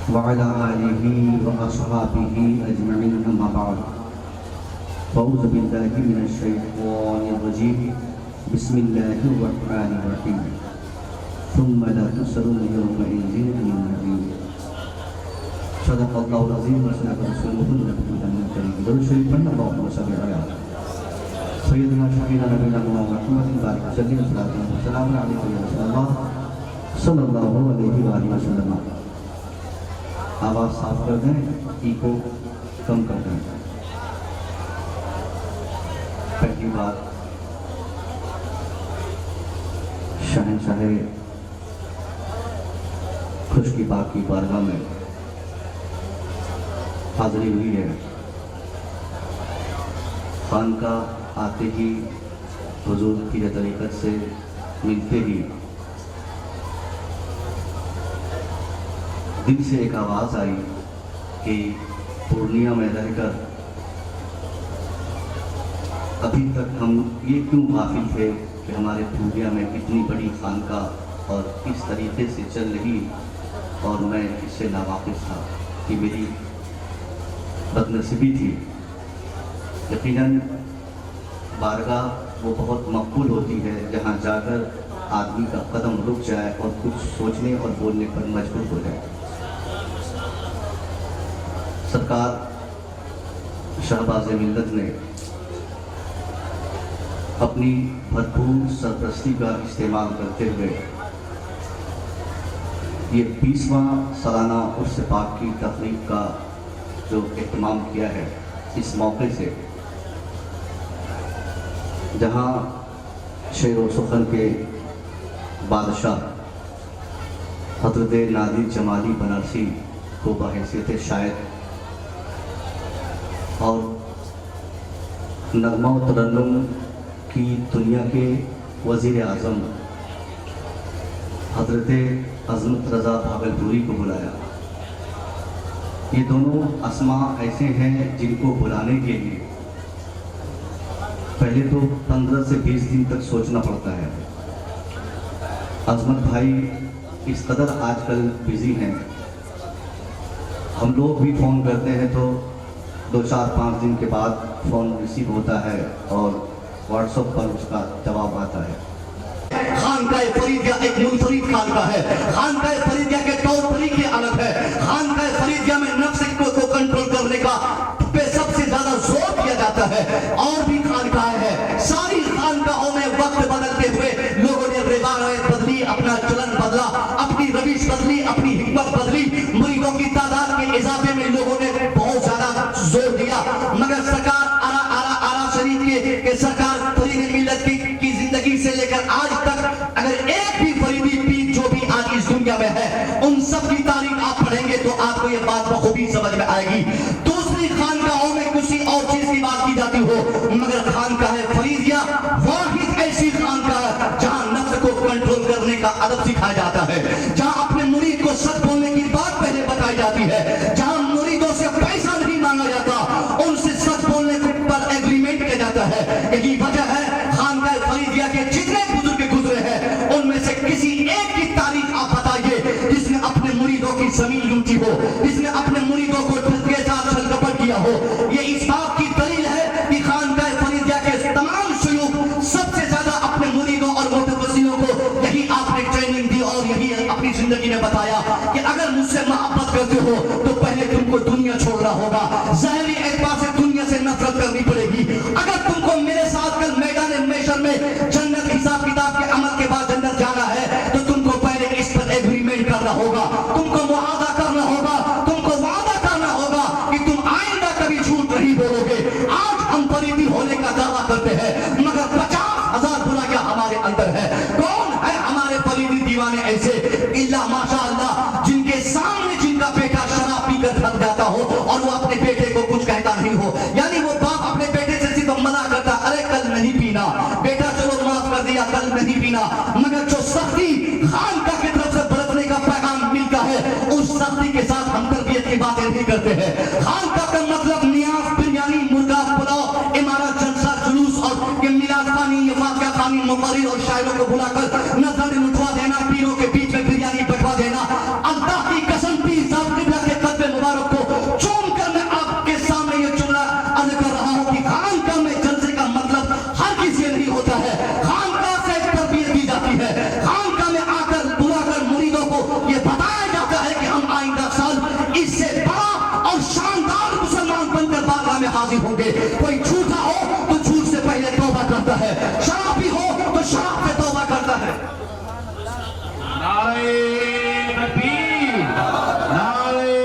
وعلى آله وأصحابه أجمعين أما بعد فأعوذ بالله من الشيطان الرجيم بسم الله الرحمن الرحيم ثم لا تسألون يومئذ عن النعيم صدق الله العظيم وصدق رسوله النبي الكريم درود شریف پڑھنا اللهم صل علی سیدنا شفیعنا نبینا محمد بارک وسلم السلام علیکم یا رسول اللہ صلی اللہ علیہ وآلہ وسلم. آواز صاف کر دیں, ایکو کم کر دیں. پہلی بات, شہنشاہ خوش کی بات کی بارگاہ میں حاضری ہوئی ہے. خانقاہ آتے ہی حضور کی طریقت سے ملتے ہی دل سے ایک آواز آئی کہ پورنیہ میں رہ کر ابھی تک ہم یہ کیوں غافل تھے کہ ہمارے پورنیہ میں اتنی بڑی خانقاہ اور اس طریقے سے چل رہی اور میں اس سے ناواقف تھا. کہ میری بدنصیبی تھی. یقیناً بارگاہ وہ بہت مقبول ہوتی ہے جہاں جا کر آدمی کا قدم رک جائے اور کچھ سوچنے اور بولنے پر مجبور ہو جائے. سرکار شہباز ملت نے اپنی بھرپور سرپرستی کا استعمال کرتے ہوئے یہ 20واں سالانہ عرس پاک کی تقریب کا جو اہتمام کیا ہے, اس موقع سے جہاں شعر و سخن کے بادشاہ حضرت نادر جمالی بنارسی کو بحیثیت شاعر اور نغمہ و ترنم کی دنیا کے وزیر اعظم حضرت عظمت رضا بھاگلپوری کو بلایا. یہ دونوں اسماء ایسے ہیں جن کو بلانے کے لیے پہلے تو 15 سے 20 دن تک سوچنا پڑتا ہے. عظمت بھائی اس قدر آج کل بزی ہیں, ہم لوگ بھی فون کرتے ہیں تو 2-4-5 دن کے بعد فون ریسیو ہوتا ہے اور واٹس ایپ پر اس کا جواب آتا ہے. خانقاہ فریدیہ ایک منفرد خانقاہ ہے. خانقاہ فریدیہ کے طور طریقے الگ ہے. خانقاہ فریدیہ میں نفس کو کنٹرول کرنے کا پہ سب سے زیادہ زور دیا جاتا ہے. اور بھی خانقاہ ہے, ساری خانقاہوں میں وقت بدلتے ہوئے لوگوں نے روایت بدلی, اپنا چلن بدلا, اپنی روش بدلی, اپنی حکمت بدلی, مریدوں کی تعداد کے اضافے میں لوگوں نے بہت زیادہ زور دیا. مگر سرکار آرا شریف کے سرکار فرید ملت کی زندگی سے لے کر آج تک اگر ایک بھی فریدی پیر جو بھی آج اس دنیا میں ہے ان سب کی تاریخ آپ پڑھیں گے تو آپ کو یہ بات بخوبی سمجھ میں آئے گی. دوسری خانقاہوں میں کسی اور چیز کی بات کی جاتی ہو, مگر خانقاہ فریدیہ واحد ایسی خانقاہ جہاں نفس کو کنٹرول کرنے کا ادب سکھایا جاتا ہے, جہاں اپنے مرید کو سچ بولنے کی بات پہلے بتائی جاتی ہے, جہاں مریدوں سے پیسہ نہیں مانگا جاتا, ان سے سچ بولنے پر ایگریمنٹ کیا جاتا ہے. یہی وجہ ہے خانقاہ فریدیہ کے جتنے بزرگ گزرے ہیں ان میں سے کسی ایک کی تاریخ آپ بتائیے جس نے اپنے مریدوں کی زمین لوٹی ہو, جس نے اپنے مریدوں کو کے ساتھ چھل-کپٹ کیا ہو. یہ اس بات کی دلیل ہے کہ خانقاہ فریدیہ کے تمام شیوخ سب سے زیادہ اپنے مریدوں اور متوسلوں کو یہی آپ نے ٹریننگ دی اور یہی اپنی زندگی میں بتایا کہ اگر مجھ سے محبت کرتے ہو تو پہلے تم کو دنیا چھوڑنا ہوگا, ظاہری اعتبار سے دنیا سے نفرت کرنی پڑے گی. اگر تم کو میرے ساتھ کل میدان محشر میں جنت حساب کتاب کے عمل کے بعد جنت جانا ہے تو تم کو پہلے اس پر ایگریمنٹ کرنا ہوگا, تم کو معاہدہ کرنا ہوگا, تم کو وعدہ کرنا ہوگا کہ تم آئندہ کبھی جھوٹ نہیں بولو گے. آج ہم فریدی ہونے کا دعویٰ کرتے ہیں مگر 50,000 برائیاں ہمارے اندر ہے. کون ہے ہمارے فریدی دیوانے ایسے اللہ ماشاء اللہ جن کے سامنے جن کا بیٹا شراب پی کر تھک جاتا ہو اور وہ اپنے بیٹے کو کچھ کہتا نہیں ہو, یعنی وہ باپ اپنے بیٹے سے صرف منع کرتا, ارے کل نہیں پینا بیٹا, چلو معاف کر دیا, کل نہیں پینا. مگر جو سختی خانقاہ کی طرف سے برتنے کا پیغام ملتا ہے اس سختی کے ساتھ ہم تربیت کی باتیں نہیں کرتے ہیں. خانقاہ کا مطلب نیاز, بریانی, مرغا, پلاؤ, عمارت, جلسہ, جلوس اور یہ میلاد خوانی, یہ واقعہ خوانی, مقرر اور شاعروں کو بلا کر نظر اٹھوا دینا, پیروں کے بیچ میں بریانی بٹوا دینا. اللہ کی قسم پیر صاحب हाजिर होंगे। कोई झूठा हो तो झूठ से पहले तौबा करता है, शराबी हो तो शराब से तौबा करता है। नारे तकबीर, नारे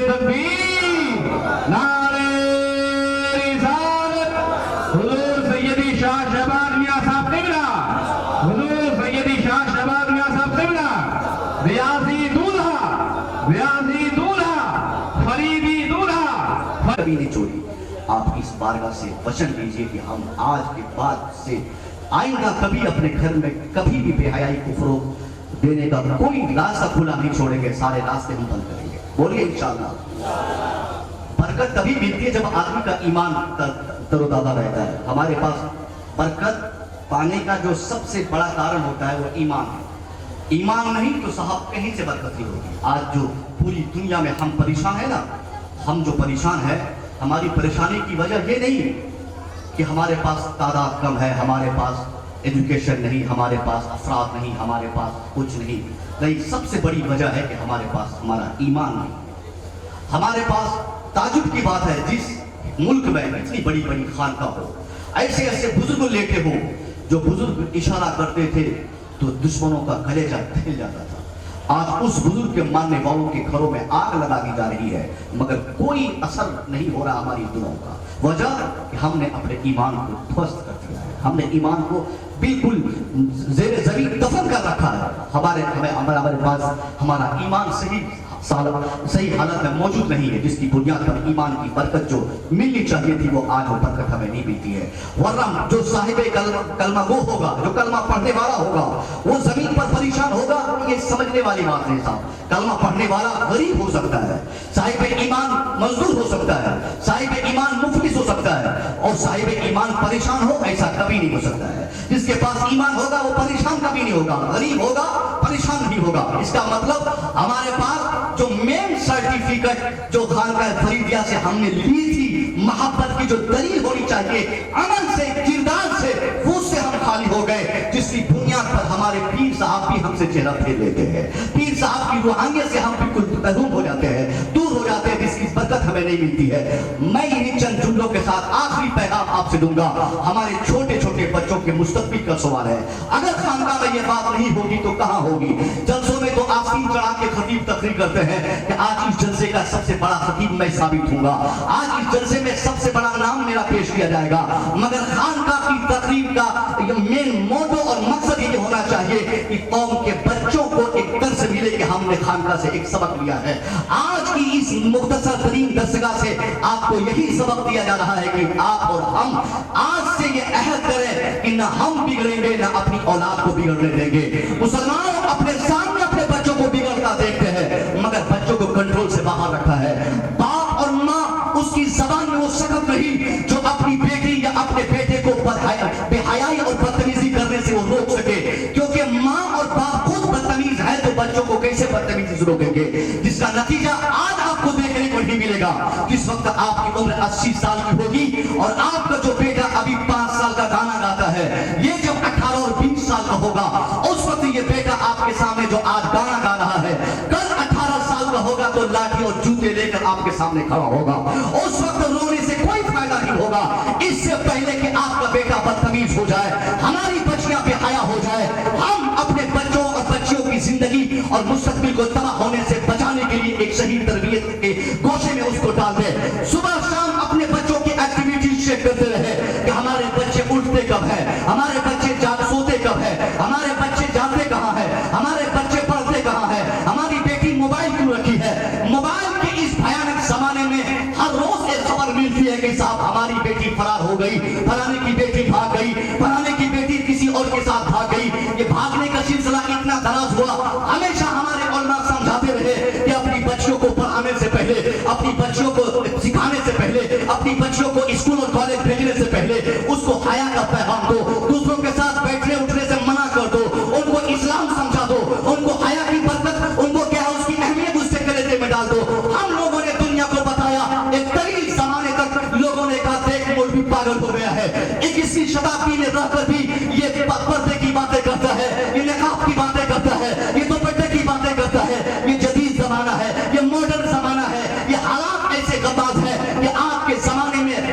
तकबीर, नारे रिसालत। हुजूर सैयदी शाह शहबाज मियां साहब क़िबला, हुजूर सैयदी शाह शहबाज मियां साहब क़िबला, रियासी दूल्हा, रियासी दूल्हा, फरीदी दूल्हा। कभी नहीं छोड़ी। आप इस बारगाह से वचन लीजिए कि हम आज के बाद से आइंदा कभी अपने घर में कभी भी बेहयाई कुफ्र देने का कोई रास्ता खुला नहीं छोड़ेंगे, सारे रास्ते हम बंद करेंगे। बोलिए इंशाअल्लाह। बरकत तभी मिलती है जब आदमी का ईमान तरोताजा रहता है। हमारे पास बरकत पाने का जो सबसे बड़ा कारण होता है वो ईमान है। ईमान नहीं तो साहब कहीं से बरकत नहीं होगी। आज जो पूरी दुनिया में हम परेशान है ना, हम जो परेशान है, हमारी परेशानी की वजह ये नहीं कि हमारे पास तादाद कम है, हमारे पास एजुकेशन नहीं, हमारे पास अफराद नहीं, हमारे पास कुछ नहीं, सबसे बड़ी वजह है कि हमारे पास हमारा ईमान नहीं। हमारे पास ताजुब की बात है, जिस मुल्क में इतनी बड़ी बड़ी खानका हो, ऐसे ऐसे बुजुर्ग लेके हो, जो बुजुर्ग इशारा करते थे तो दुश्मनों का कलेजा हिल जाता था। आज उस बुजुर्ग के मानने वालों के घरों में आग लगा दी जा रही है, मगर कोई असर नहीं हो रहा हमारी दुआओं का। वजह कि हमने अपने ईमान को ध्वस्त कर दिया है, हमने ईमान को बिल्कुल ज़ेरे ज़मीन दफन कर रखा है। हमारे पास हमारा ईमान सही हालत में मौजूद नहीं है, जिसकी बुनियाद पर ईमान की बरकत जो मिलनी चाहिए थी वो आज वो बरकत हमें नहीं मिलती है। वरना जो साहिबे कलमा वो होगा, जो कलमा पढ़ने वाला होगा, वो जमीन पर परेशान होगा, ये समझने वाली बात नहीं साहब। कलमा पढ़ने वाला गरीब हो सकता है, साहिबे ईमान मजदूर हो सकता है, साहिबे ईमान मुफलिस हो सकता है, और साहिबे ईमान परेशान हो, ऐसा कभी नहीं हो सकता है। जिसके पास ईमान होगा वो परेशान कभी नहीं होगा, गरीब होगा परेशान नहीं होगा। इसका मतलब हमारे पास जो मेन सर्टिफिकेट जो खानकाह फरीदिया से हमने ली थी, मोहब्बत की जो दलील होनी चाहिए अमल से, किरदार से, वो से हम खाली हो गए, जिसकी बुनियाद पर हमारे पीर साहब भी हमसे चेहरा फेर लेते हैं। पीर साहब की रूहानियत से हम बिल्कुल महरूम हो जाते हैं, दूर हो जाते हैं, जिसकी बरकत हमें नहीं मिलती है। मैं इन्हीं चंद जुमलों के साथ आखिरी पैगाम आपसे दूंगा। हमारे छोटे छोटे बच्चों के मुस्तकबिल का सवाल है। अगर खानकाह में ये बात नहीं होगी तो कहाँ होगी? जलसों में तो आस्तीन चढ़ा के खतीब तकरीर करते हैं कि आज इस जलसे का सबसे बड़ा खतीब मैं साबित हूंगा, आज इस जलसे में सबसे बड़ा नाम मेरा पेश किया जाएगा। मगर खानकाह की तकरीर का मेन मोटो और मकसद ये होना चाहिए कि कौम के बच्चों को एक दर्स मिले कि हमने खानकाह से एक सबक लिया है। आज की इस मुख्तसर तरीन दस्तगाह से आपको यही सबक दिया जा रहा है कि आप और हम आज से ये अहद करें कि न हम बिगड़ेंगे न अपनी औलाद को बिगड़ने देंगे। मुसलमान अपने सामने अपने बच्चों को बिगड़ता देखते हैं, मगर बच्चों को कंट्रोल से बाहर रखा है। बाप और माँ उसकी जबान में वो शकत नहीं जो अपनी बेटी या अपने बेटे को बेहयाई और बदतमीजी करने से वो रोक सके, क्योंकि माँ और बाप खुद बदतमीज है तो बच्चों को कैसे बदतमीजी से रोकेंगे? जिसका नतीजा आज आपको देखने को नहीं मिलेगा। जिस वक्त आपकी उम्र 80 साल की होगी और आपका जो बेटा अभी 5 साल का गाना गाता है, ये जब 18 और 20 साल का होगा, उस वक्त ये बेटा आपके सामने जो आज गाना गा रहा है, कल 18 साल का होगा तो लाठी और जूते लेकर आपके सामने खड़ा होगा। उस वक्त रोने से कोई फायदा नहीं होगा। इससे पहले कि आपका बेटा बदतमीज हो जाए, हमारी बच्चियां बेहया हो जाए, हम अपने बच्चों और बच्चियों की जिंदगी और मुस्तकबिल को तबाह होने से बचाने के लिए एक सही तरबियत के गोशे में उसको डाल दे। सुबह शाम अपने बच्चों की एक्टिविटीज चेक करते रहे कि हमारे बच्चे उठते कब है, हमारे बच्चे सोते कब है, हमारे बच्चे जाते कहाँ है, हमारे बच्चे पढ़ते कहाँ है, हमारी बेटी मोबाइल क्यों रखी है। मोबाइल के इस भयानक जमाने में हर रोज एक खबर मिलती है कि साहब हमारी बेटी फरार हो गई, फलाने की बेटी भाग गई, फलाने की बेटी किसी और के साथ भाग गई। ये भागने का सिलसिला इतना दराज हुआ, हमेशा हमारे उलमा समझाते रहे कि अपनी बच्चियों को पढ़ाने से पहले, अपनी बच्चियों को सिखाने से पहले, अपनी बच्चियों को स्कूल और कॉलेज भेजने से पहले उसको हया का पैगाम दो, दूसरों के साथ बैठने उठने से मना कर दो, उनको इस्लाम समझा दो, उनको हया की बरकत, उनको क्या उसकी अहमियत उसके कलेजे में डाल दो। हम लोगों ने दुनिया को बताया, एक तवील जमाने तक लोगों ने कहा देख मौलवी पागल हो गया है, 21वीं शताब्दी में रहकर भी ये पर्दे की बातें करता है, ये निकाब की बातें करता है, ये दुपट्टे की बातें करता है। ये जदीद जमाना है, ये मॉडर्न जमाना है, ये हालात ऐसे गद्दार है कि आज के जमाने में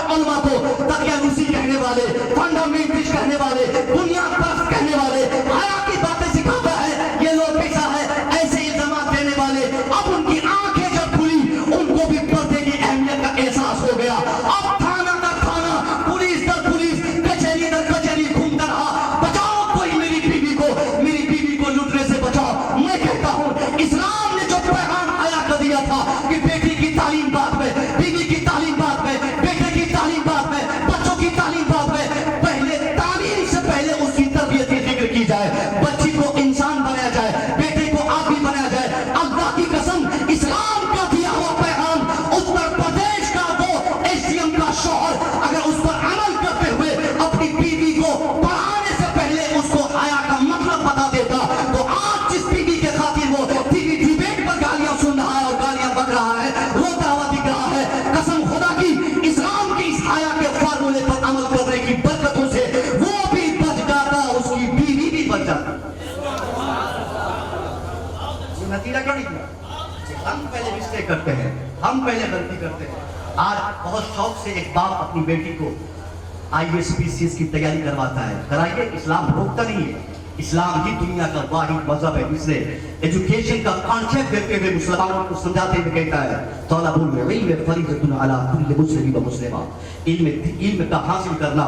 उलमा को तकियानुसी कहने वाले, फंडामेंटलिस्ट कहने वाले, बुनियाद परस्त कहने वाले, हया की बातें सिखाता है, ये लोग पैसा है, ऐसे इल्जाम देने वाले। अब उनकी आंखें जब खुली, उनको भी पर्दे की अहमियत का एहसास हो गया। अब थाना दर थाना, पुलिस दर पुलिस, कचहरी दर कचहरी घूमता रहा, बचाओ कोई मेरी बीवी को लुटने से बचाओ। मैं कहता हूँ इस्लाम ने जो पैगाम हया का दिया था कि बेटी की तालीम बाद में, बीवी की तालीम बाद में, बेटे की तालीम बाद में, बच्चों की तालीम बाद में, पहले तालीम से पहले उसकी तरबियत की जिक्र की जाए, बच्ची को इंसान बनाया जाए, बेटे को आदमी बनाया जाए। अल्लाह की कसम, इस्लाम का दिया हुआ पैगाम उत्तर प्रदेश का वो एसडीएम का शौहर अगर उस पर अमल करते हुए अपनी बीवी को पढ़ाने से पहले उसको हया का मतलब बता देता, तो आज जिस बीवी के खातिर वो टीवी डिबेट पर गालियां सुन रहा है और गालियां बक रहा है, रोता हुआ दिख रहा है, कसम खुदा की इस्लाम की इस हया के फार्मूले पर अमल करने की बरकतों से वो भी बच जाता, उसकी बीवी भी बच जाती। ये नतीजा क्यों निकला? हम पहले मिस्टेक करते हैं, हम पहले गलती करते हैं। आज बहुत शौक से एक बाप अपनी बेटी को IAS PCS की तैयारी करवाता है, कराइए, इस्लाम रोकता नहीं है। इस्लाम ही दुनिया का वाहिद मजहब है जिसने एजुकेशन का कॉन्सेप्ट देते हुए मुसलमानों को समझाते हुए कहता है, तलबुल इल्म फरीज़तुन अला कुल्लि मुस्लिम व मुस्लिमा, इल्म का हासिल करना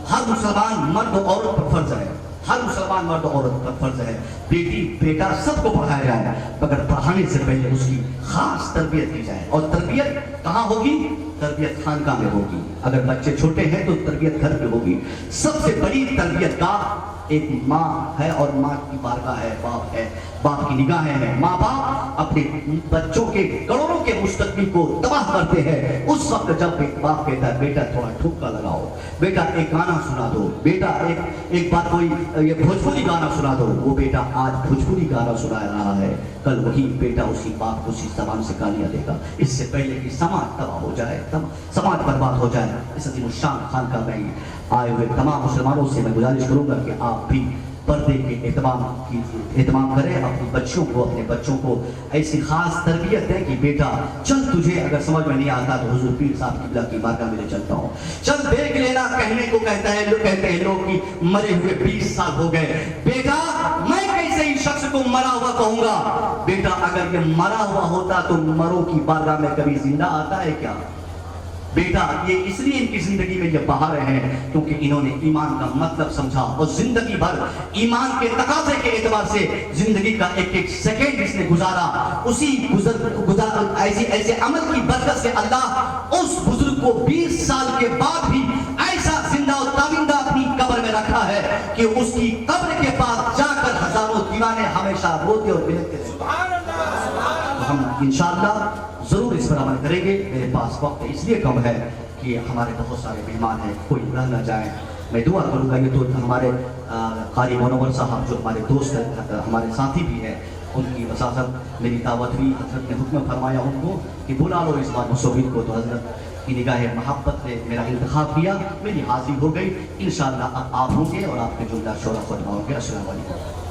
हर मुसलमान मर्द और औरत पर फर्ज है, हर मुसलमान मर्द और औरत पर फर्ज है। बेटी बेटा सबको पढ़ाया जाए, मगर पढ़ाने से पहले उसकी खास तरबियत की जाए। और तरबियत कहाँ होगी? तरबियत खानका में होगी। अगर बच्चे छोटे हैं तो तरबियत घर पे होगी। सबसे बड़ी तरबियत का एक माँ है और माँ की बारगाह है, बाप है, बाप की निगाहें हैं। माँ बाप अपने बच्चों के करोड़ों के मुस्तकबिल को तबाह करते हैं। उस वक्त जब एक बाप कहता है बेटा थोड़ा ठुमका लगाओ, बेटा एक गाना सुना दो, बेटा एक बार कोई ये भोजपुरी गाना सुना दो, वो बेटा आज भोजपुरी गाना सुना रहा है, कल वही बेटा उसी बाप को उसी जबान से गालियां देगा। इससे पहले कि समाज तबाह हो जाए, समाज बर्बाद हो जाए, इस अज़ीमुश्शान खानका में आए हुए तमाम मुसलमानों से मैं गुजारिश करूंगा कि आप भी पर्दे के एहतमाम करें, अपनी बच्चियों को, अपने बच्चों को ऐसी खास तरबियत है कि बेटा चल तुझे अगर समझ में नहीं आता तो हुजूर पीर साहब किबला की बारगाह में ले चलता हूँ, चल देख लेना। कहने को कहते हैं लोग कि मरे हुए 20 साल हो गए, बेटा मैं कैसे इस शख्स को मरा हुआ कहूंगा? बेटा अगर ये मरा हुआ होता तो मरों की बारगाह में कभी जिंदा आता है क्या? बेटा ये इसलिए इनकी जिंदगी में ये बहार हैं क्योंकि इन्होंने ईमान का मतलब समझा और जिंदगी भर ईमान के तकाजे के एतबार से जिंदगी का एक एक सेकंड इसने गुजारा। उसी ऐसे अमल की बरकत से अल्लाह उस बुजुर्ग को 20 साल के बाद भी ऐसा जिंदा और ताबिंदा अपनी कब्र में रखा है कि उसकी कब्र के पास जाकर हजारों दीवाने हमेशा रोते और बिलखते रहते। हम इंशाअल्लाह जरूर इस पर अमल करेंगे। मेरे पास वक्त इसलिए कम है कि हमारे बहुत सारे मेहमान हैं, कोई रह न जाए। मैं दुआ करूँगा, ये तो हमारे कारी मुनव्वर साहब जो हमारे दोस्त हैं, हमारे साथी भी हैं, उनकी वसासत मेरी दावत हुई, हजरत ने हुक्म फरमाया उनको कि बुला लो इस बार मुसव्विर को, तो हजरत की निगाह मोहब्बत ने मेरा इंतखाब किया, मेरी हाजिर हो गई। इंशाअल्लाह अब आप होंगे और आपके जुमला शोरा फरमाओगे। अस्सलाम वालेकुम।